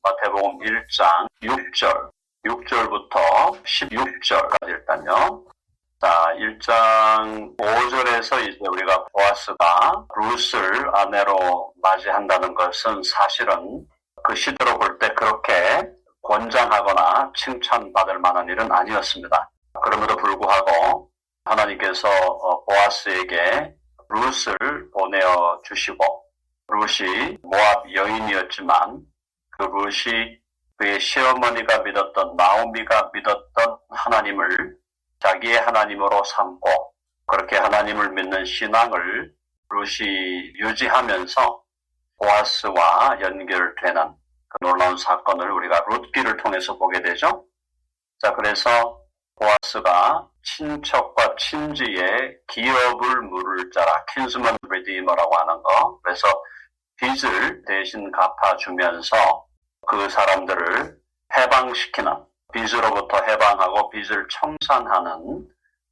마태복음 1장 6절부터 16절까지 일단요. 자, 1장 5절에서 이제 우리가 보아스가 룻을 아내로 맞이한다는 것은 사실은 그 시대로 볼 때 그렇게 권장하거나 칭찬받을 만한 일은 아니었습니다. 그럼에도 불구하고 하나님께서 보아스에게 룻을 보내어 주시고, 룻이 모압 여인이었지만 그 룻이 그의 시어머니가 믿었던, 나오미가 믿었던 하나님을 자기의 하나님으로 삼고 그렇게 하나님을 믿는 신앙을 룻이 유지하면서 보아스와 연결되는 그 놀라운 사건을 우리가 룻기를 통해서 보게 되죠. 자, 그래서 보아스가 친척과 친지의 기업을 물을 자라, 킨스먼 리디머라고 하는 거. 그래서 빚을 대신 갚아주면서 그 사람들을 해방시키는, 빚으로부터 해방하고 빚을 청산하는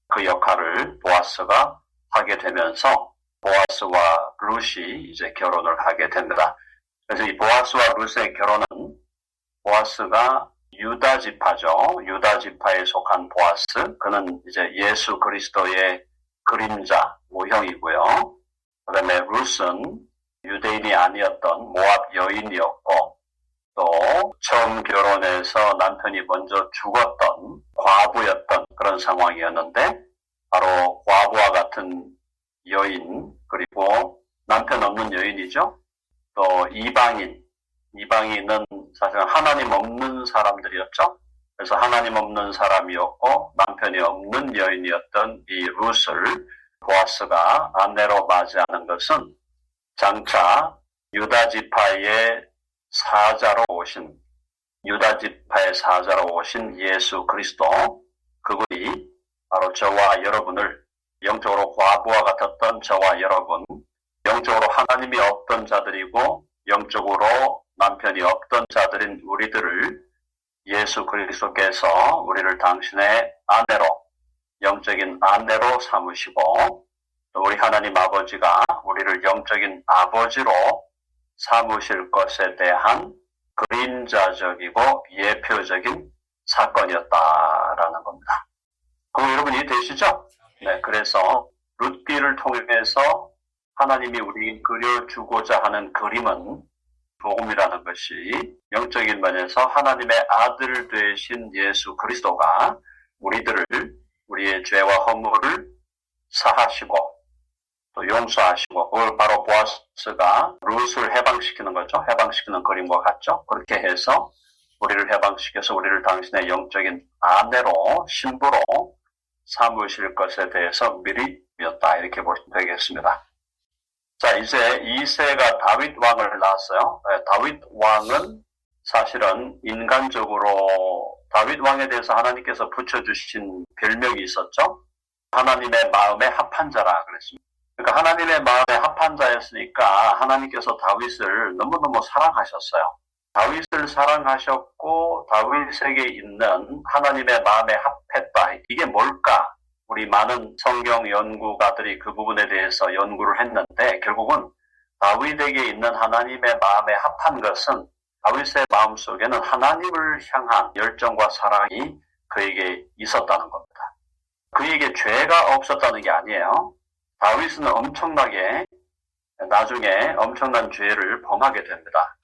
그 역할을 보아스가 하게 되면서 보아스와 룻이 이제 결혼을 하게 됩니다. 그래서 이 보아스와 룻의 결혼은 보아스가 유다 지파죠. 유다 지파에 속한 보아스. 그는 이제 예수 그리스도의 그림자, 모형이고요. 그 다음에 룻은 유대인이 아니었던 모압 여인이었고, 또 처음 결혼해서 남편이 먼저 죽었던 과부였던 그런 상황이었는데, 바로 과부와 같은 여인, 그리고 남편 없는 여인이죠. 또 이방인은 사실 하나님 없는 사람들이었죠. 그래서 하나님 없는 사람이었고 남편이 없는 여인이었던 이 룻을 보아스가 아내로 맞이하는 것은 장차 유다 지파의 사자로 오신 예수 그리스도, 그분이 바로 저와 여러분을, 영적으로 과부와 같았던 저와 여러분, 영적으로 하나님이 없던 자들이고 영적으로 남편이 없던 자들인 우리들을 예수 그리스도께서 우리를 당신의 아내로, 영적인 아내로 삼으시고, 또 우리 하나님 아버지가 우리를 영적인 아버지로 삼으실 것에 대한 그림자적이고 예표적인 사건이었다라는 겁니다. 그럼 여러분 이해되시죠? 네, 그래서 룻기를 통해서 하나님이 우리에게 그려주고자 하는 그림은, 복음이라는 것이 영적인 면에서 하나님의 아들 되신 예수 그리스도가 우리의 죄와 허물을 사하시고 또 용서하시고, 그걸 바로 보아스가 룻을 해방시키는 거죠. 해방시키는 그림과 같죠. 그렇게 해서 우리를 해방시켜서 우리를 당신의 영적인 아내로, 신부로 삼으실 것에 대해서 미리 믿었다, 이렇게 보시면 되겠습니다. 자, 이제 2세가 다윗 왕을 낳았어요. 다윗 왕은 사실은 인간적으로 다윗 왕에 대해서 하나님께서 붙여주신 별명이 있었죠. 하나님의 마음에 합한 자라 그랬습니다. 그러니까 하나님의 마음에 합한 자였으니까 하나님께서 다윗을 너무너무 사랑하셨어요. 다윗을 사랑하셨고 다윗에게 있는 하나님의 마음에 합했다. 이게 뭘까? 우리 많은 성경 연구가들이 그 부분에 대해서 연구를 했는데, 결국은 다윗에게 있는 하나님의 마음에 합한 것은 다윗의 마음속에는 하나님을 향한 열정과 사랑이 그에게 있었다는 겁니다. 그에게 죄가 없었다는 게 아니에요. 다윗은 나중에 엄청난 죄를 범하게 됩니다.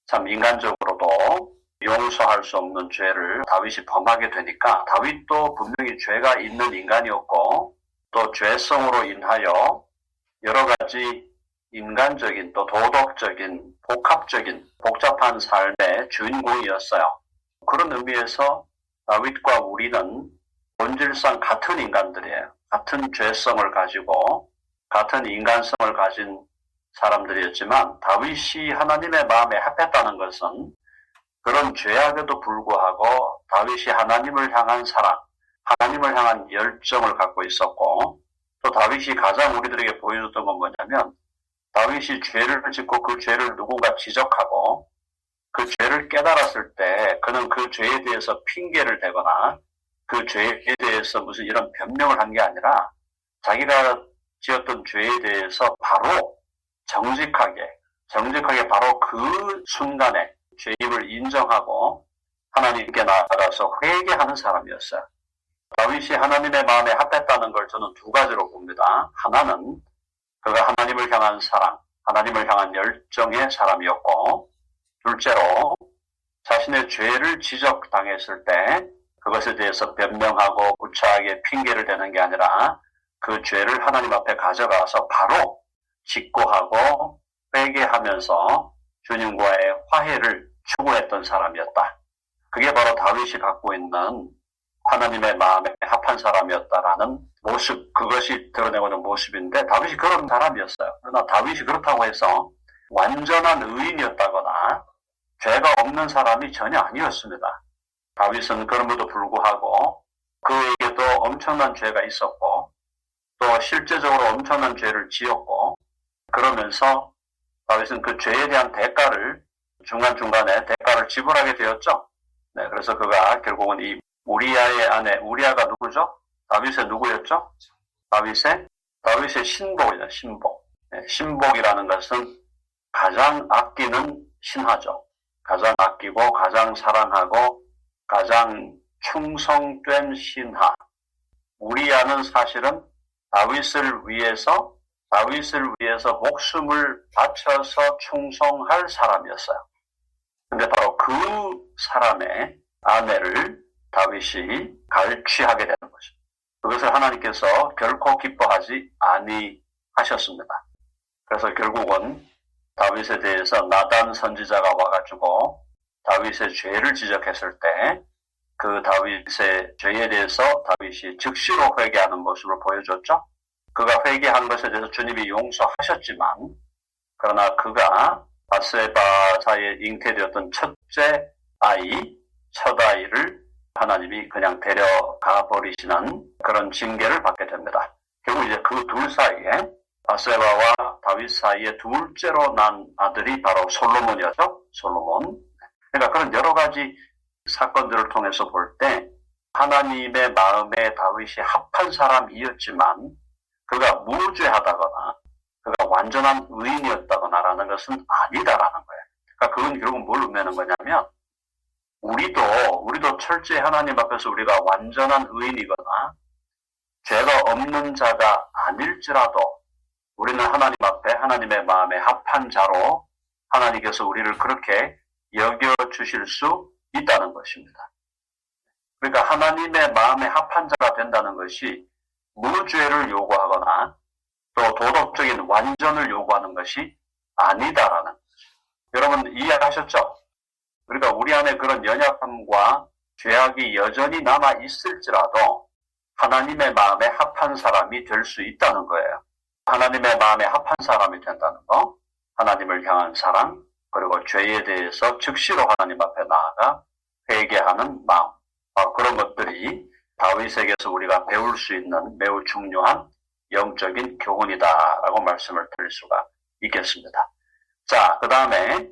참 인간적으로도 용서할 수 없는 죄를 다윗이 범하게 되니까, 다윗도 분명히 죄가 있는 인간이었고 또 죄성으로 인하여 여러 가지 인간적인 또 도덕적인 복잡한 삶의 주인공이었어요. 그런 의미에서 다윗과 우리는 본질상 같은 인간들이에요. 같은 죄성을 가지고 같은 인간성을 가진 사람들이었지만, 다윗이 하나님의 마음에 합했다는 것은 그런 죄악에도 불구하고 다윗이 하나님을 향한 사랑, 하나님을 향한 열정을 갖고 있었고, 또 다윗이 가장 우리들에게 보여줬던 건 뭐냐면, 다윗이 죄를 짓고 그 죄를 누군가 지적하고 그 죄를 깨달았을 때 그는 그 죄에 대해서 핑계를 대거나 그 죄에 대해서 무슨 이런 변명을 한 게 아니라, 자기가 지었던 죄에 대해서 바로 정직하게 바로 그 순간에 죄임을 인정하고 하나님께 나아가서 회개하는 사람이었어요. 다윗이 하나님의 마음에 합했다는 걸 저는 두 가지로 봅니다. 하나는 그가 하나님을 향한 사랑, 하나님을 향한 열정의 사람이었고, 둘째로 자신의 죄를 지적당했을 때 그것에 대해서 변명하고 구차하게 핑계를 대는 게 아니라 그 죄를 하나님 앞에 가져가서 바로 직고하고 회개하면서 주님과의 화해를 추구했던 사람이었다. 그게 바로 다윗이 갖고 있는 하나님의 마음에 합한 사람이었다라는 모습, 그것이 드러내고 있는 모습인데 다윗이 그런 사람이었어요. 그러나 다윗이 그렇다고 해서 완전한 의인이었다거나 죄가 없는 사람이 전혀 아니었습니다. 다윗은 그럼에도 불구하고 그에게도 엄청난 죄가 있었고 또 실제적으로 엄청난 죄를 지었고 그러면서 다윗은 그 죄에 대한 대가를 중간중간에 대가를 지불하게 되었죠. 네, 그래서 그가 결국은 이 우리아의 아내, 우리아가 누구죠? 다윗의 누구였죠? 다윗의 신복이죠, 신복. 네, 신복이라는 것은 가장 아끼는 신하죠. 가장 아끼고, 가장 사랑하고, 가장 충성된 신하. 우리아는 사실은 다윗을 위해서 목숨을 바쳐서 충성할 사람이었어요. 근데 바로 그 사람의 아내를 다윗이 갈취하게 되는 거죠. 그것을 하나님께서 결코 기뻐하지 아니하셨습니다. 그래서 결국은 다윗에 대해서 나단 선지자가 와가지고 다윗의 죄를 지적했을 때 그 다윗의 죄에 대해서 다윗이 즉시로 회개하는 모습을 보여줬죠. 그가 회개한 것에 대해서 주님이 용서하셨지만 그러나 그가 바세바 사이에 잉태되었던 첫째 아이, 첫 아이를 하나님이 그냥 데려가 버리시는 그런 징계를 받게 됩니다. 결국 이제 그 둘 사이에 바세바와 다윗 사이에 둘째로 난 아들이 바로 솔로몬이었죠. 솔로몬. 그러니까 그런 여러 가지 사건들을 통해서 볼 때 하나님의 마음에 다윗이 합한 사람이었지만 그가 무죄하다거나 그가 완전한 의인이었다거나라는 것은 아니다라는 거예요. 그러니까 그건 결국 뭘 의미하는 거냐면 우리도 철저히 하나님 앞에서 우리가 완전한 의인이거나 죄가 없는 자가 아닐지라도 우리는 하나님 앞에 하나님의 마음에 합한 자로 하나님께서 우리를 그렇게 여겨주실 수 있다는 것입니다. 그러니까 하나님의 마음에 합한 자가 된다는 것이 무죄를 요구하거나 또 도덕적인 완전을 요구하는 것이 아니다라는 거죠. 여러분 이해하셨죠? 그러니까 우리 안에 그런 연약함과 죄악이 여전히 남아 있을지라도 하나님의 마음에 합한 사람이 될 수 있다는 거예요. 하나님의 마음에 합한 사람이 된다는 거, 하나님을 향한 사랑, 그리고 죄에 대해서 즉시로 하나님 앞에 나아가 회개하는 마음, 그런 것들이 다윗에게서 우리가 배울 수 있는 매우 중요한 영적인 교훈이다라고 말씀을 드릴 수가 있겠습니다. 자, 그 다음에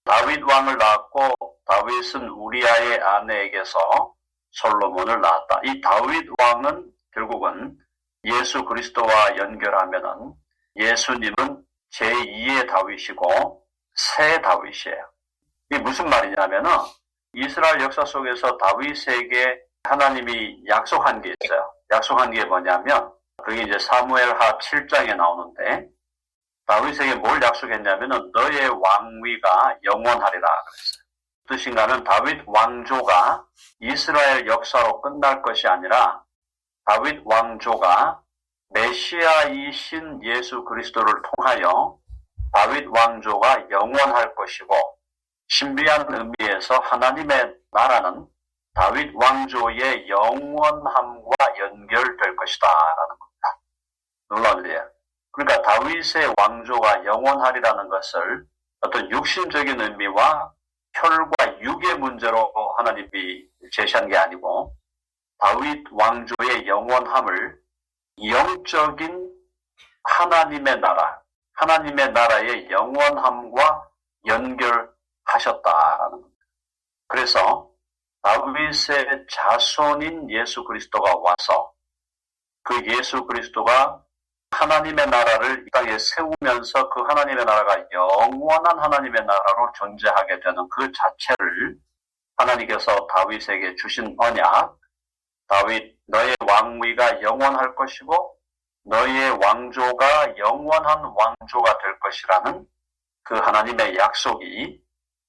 다윗 왕을 낳았고 다윗은 우리아의 아내에게서 솔로몬을 낳았다. 이 다윗 왕은 결국은 예수 그리스도와 연결하면은 예수님은 제2의 다윗이고 새 다윗이에요. 이게 무슨 말이냐면은 이스라엘 역사 속에서 다윗에게 하나님이 약속한 게 있어요. 약속한 게 뭐냐면 그게 이제 사무엘하 7장에 나오는데 다윗에게 뭘 약속했냐면은 너의 왕위가 영원하리라 그랬어요. 뜻인가는 다윗 왕조가 이스라엘 역사로 끝날 것이 아니라 다윗 왕조가 메시아이신 예수 그리스도를 통하여 다윗 왕조가 영원할 것이고 신비한 의미에서 하나님의 나라는 다윗 왕조의 영원함과 연결될 것이다 라는 겁니다. 놀라운 일이에요. 그러니까 다윗의 왕조가 영원하리라는 것을 어떤 육신적인 의미와 혈과 육의 문제로 하나님이 제시한 게 아니고 다윗 왕조의 영원함을 영적인 하나님의 나라, 하나님의 나라의 영원함과 연결하셨다라는 겁니다. 그래서 다윗의 자손인 예수 그리스도가 와서 그 예수 그리스도가 하나님의 나라를 이 땅에 세우면서 그 하나님의 나라가 영원한 하나님의 나라로 존재하게 되는 그 자체를 하나님께서 다윗에게 주신 언약, 다윗 너의 왕위가 영원할 것이고 너의 왕조가 영원한 왕조가 될 것이라는 그 하나님의 약속이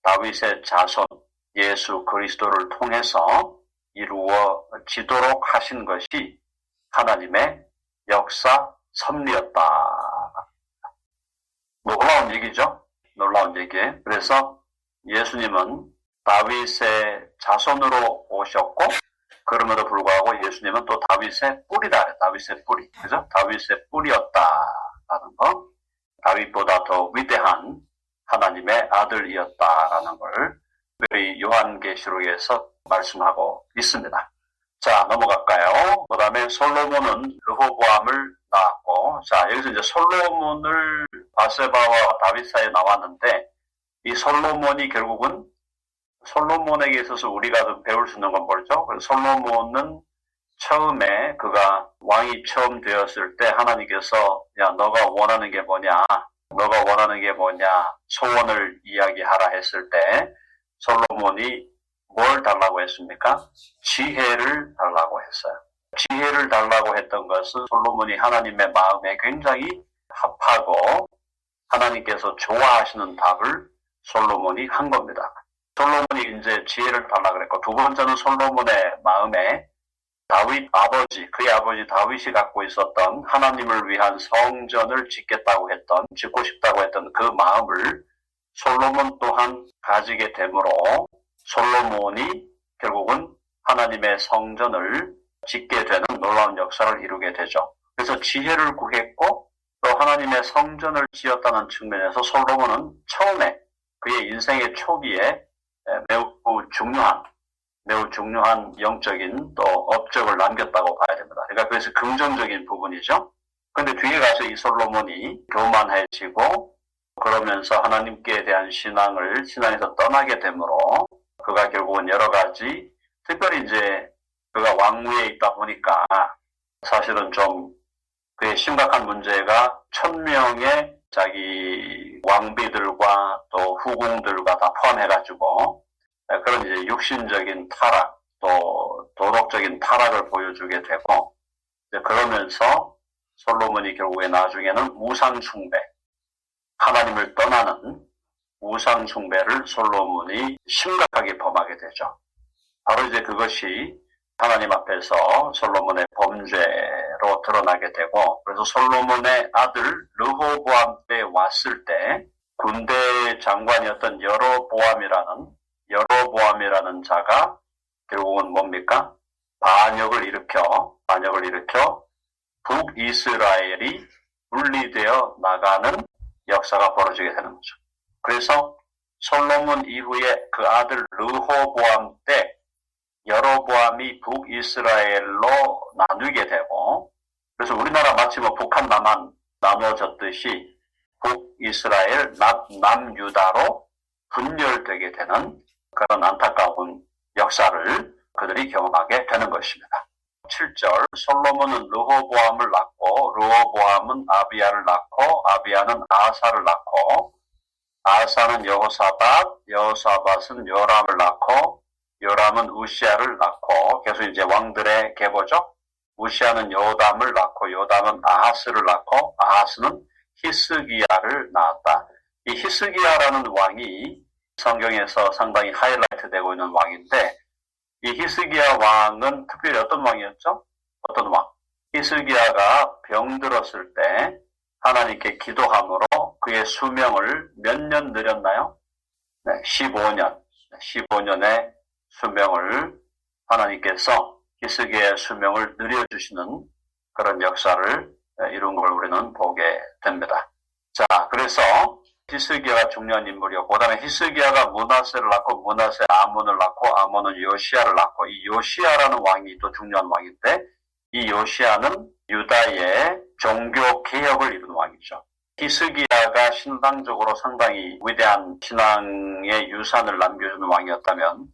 다윗의 자손 예수 그리스도를 통해서 이루어지도록 하신 것이 하나님의 역사 섭리였다. 놀라운 얘기죠. 놀라운 얘기. 그래서 예수님은 다윗의 자손으로 오셨고 그럼에도 불구하고 예수님은 또 다윗의 뿌리다. 다윗의 뿌리. 그죠? 다윗의 뿌리였다라는 거. 다윗보다 더 위대한 하나님의 아들이었다라는 걸 특별히 요한계시록에서 말씀하고 있습니다. 자, 넘어갈까요? 그 다음에 솔로몬은 르호보암을 낳았고, 자, 여기서 이제 솔로몬을 바세바와 다윗 사이에 나왔는데, 이 솔로몬이 결국은 솔로몬에게 있어서 우리가 좀 배울 수 있는 건 뭐죠? 솔로몬은 처음에 그가 왕이 처음 되었을 때 하나님께서 야, 너가 원하는 게 뭐냐? 너가 원하는 게 뭐냐? 소원을 이야기하라 했을 때 솔로몬이 뭘 달라고 했습니까? 지혜를 달라고 했어요. 지혜를 달라고 했던 것은 솔로몬이 하나님의 마음에 굉장히 합하고 하나님께서 좋아하시는 답을 솔로몬이 한 겁니다. 솔로몬이 이제 지혜를 달라고 그랬고, 두 번째는 솔로몬의 마음에 다윗 아버지, 그의 아버지 다윗이 갖고 있었던 하나님을 위한 성전을 짓고 싶다고 했던 그 마음을 솔로몬 또한 가지게 되므로 솔로몬이 결국은 하나님의 성전을 짓게 되는 놀라운 역사를 이루게 되죠. 그래서 지혜를 구했고 또 하나님의 성전을 지었다는 측면에서 솔로몬은 처음에 그의 인생의 초기에 매우 중요한 영적인 또 업적을 남겼다고 봐야 됩니다. 그러니까 그래서 긍정적인 부분이죠. 그런데 뒤에 가서 이 솔로몬이 교만해지고 그러면서 하나님께 대한 신앙에서 떠나게 되므로 그가 결국은 여러 가지, 특별히 이제 그가 왕위에 있다 보니까 사실은 좀 그의 심각한 문제가 1000명의 자기 왕비들과 또 후궁들과 다 포함해가지고 그런 이제 육신적인 타락, 또 도덕적인 타락을 보여주게 되고, 그러면서 솔로몬이 결국에 나중에는 우상숭배, 하나님을 떠나는 우상숭배를 솔로몬이 심각하게 범하게 되죠. 바로 이제 그것이 하나님 앞에서 솔로몬의 범죄로 드러나게 되고, 그래서 솔로몬의 아들 르호보암 때 왔을 때 군대 장관이었던 여로보암이라는 자가 결국은 뭡니까? 반역을 일으켜 북이스라엘이 분리되어 나가는 역사가 벌어지게 되는 거죠. 그래서 솔로몬 이후에 그 아들 르호보암 때 여로보암이 북이스라엘로 나누게 되고, 그래서 우리나라 마치 북한 남한 나누어졌듯이 북이스라엘 남유다로 분열되게 되는 그런 안타까운 역사를 그들이 경험하게 되는 것입니다. 7절 솔로몬은 르호보암을 낳고 르호보암은 아비야를 낳고 아비야는 아사를 낳고 아사는 여호사밧은 요람을 낳고 요람은 우시야를 낳고, 계속 이제 왕들의 계보죠. 우시야는 요담을 낳고 요담은 아하스를 낳고 아하스는 히스기야를 낳았다. 이 히스기야라는 왕이 성경에서 상당히 하이라이트 되고 있는 왕인데, 이 히스기야 왕은 특별히 어떤 왕이었죠? 어떤 왕? 히스기야가 병들었을 때 하나님께 기도함으로 그의 수명을 몇 년 늘렸나요? 네, 15년. 15년의 수명을 하나님께서 히스기야의 수명을 늘려주시는 그런 역사를 이룬 걸 우리는 보게 됩니다. 자, 그래서 히스기야가 중요한 인물이었고, 그 다음에 히스기야가 므낫세를 낳고 므낫세 아몬을 낳고 아몬은 요시야를 낳고, 이 요시야라는 왕이 또 중요한 왕인데, 이 요시야는 유다의 종교 개혁을 이룬 왕이죠. 히스기야가 신앙적으로 상당히 위대한 신앙의 유산을 남겨주는 왕이었다면,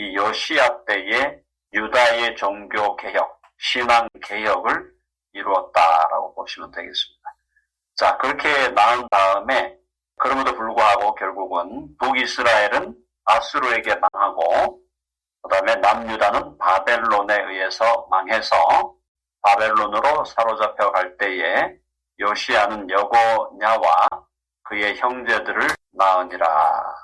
이 요시야 때에 유다의 종교 개혁, 신앙 개혁을 이루었다라고 보시면 되겠습니다. 자, 그렇게 낳은 다음에 그럼에도 불구하고 결국은 북이스라엘은 아수르에게 망하고 그 다음에 남유다는 바벨론에 의해서 망해서 바벨론으로 사로잡혀 갈 때에 요시야는 여고냐와 그의 형제들을 낳으니라.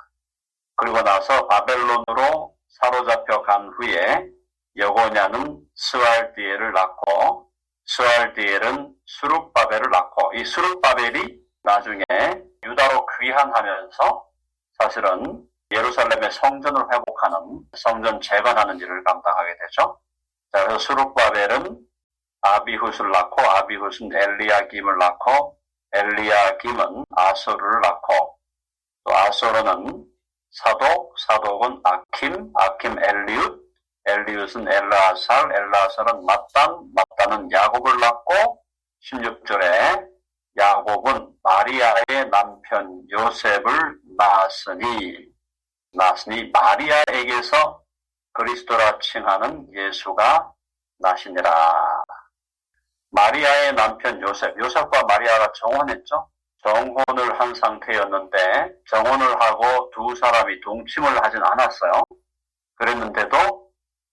그리고 나서 바벨론으로 사로잡혀 간 후에 여고냐는 스알디엘을 낳고 스알디엘은 수룹바벨을 낳고 이 수룹바벨이 나중에 유다로 귀환하면서 사실은 예루살렘의 성전을 회복하는 성전 재건하는 일을 감당하게 되죠. 자, 그래서 수룹바벨은 아비훗을 낳고 아비훗은 엘리야김을 낳고 엘리야김은 아소르를 낳고 또 아소르는 사독, 사독은 아킴, 아킴 엘리웃, 엘리웃은 엘라살, 엘라살은 mattan, mattan은 야곱을 낳고 16절에 야곱은 마리아의 남편 요셉을 낳았으니 마리아에게서 그리스도라 칭하는 예수가 나시니라. 마리아의 남편 요셉과 마리아가 정혼했죠. 정혼을 한 상태였는데 정혼을 하고 두 사람이 동침을 하진 않았어요. 그랬는데도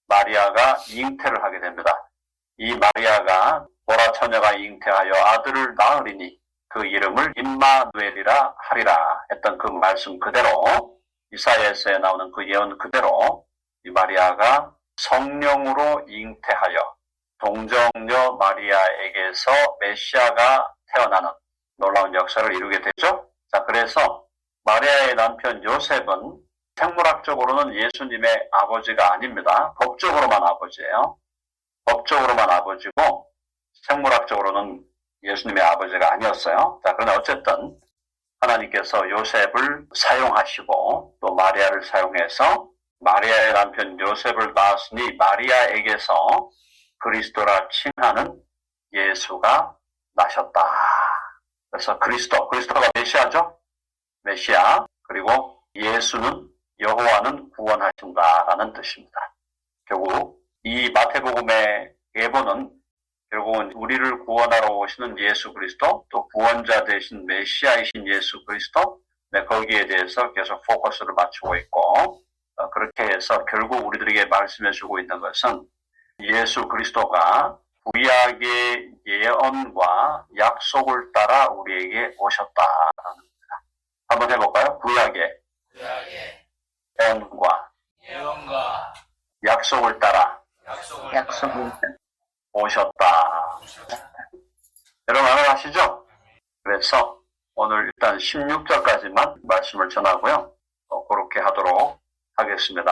마리아가 잉태를 하게 됩니다. 이 마리아가 보라 처녀가 잉태하여 아들을 낳으리니 그 이름을 임마누엘이라 하리라 했던 그 말씀 그대로 이사야서에 나오는 그 예언 그대로 이 마리아가 성령으로 잉태하여 동정녀 마리아에게서 메시아가 태어나는 놀라운 역사를 이루게 되죠. 자, 그래서 마리아의 남편 요셉은 생물학적으로는 예수님의 아버지가 아닙니다. 법적으로만 아버지예요. 법적으로만 아버지고 생물학적으로는 예수님의 아버지가 아니었어요. 자, 그러나 어쨌든 하나님께서 요셉을 사용하시고 또 마리아를 사용해서 마리아의 남편 요셉을 낳았으니 마리아에게서 그리스도라 칭하는 예수가 나셨다. 그래서 그리스도가 메시아죠. 메시아. 그리고 예수는 여호와는 구원하신다라는 뜻입니다. 결국 이 마태복음의 예보는 결국은 우리를 구원하러 오시는 예수 그리스도 또 구원자 되신 메시아이신 예수 그리스도 거기에 대해서 계속 포커스를 맞추고 있고 그렇게 해서 결국 우리들에게 말씀해주고 있는 것은 예수 그리스도가 구약의 예언과 약속을 따라 우리에게 오셨다라는 겁니다. 한번 해볼까요? 구약의 예언과 약속을 따라 오셨다. 여러분 알아가시죠? 그래서 오늘 일단 16절까지만 말씀을 전하고요. 그렇게 하도록 하겠습니다.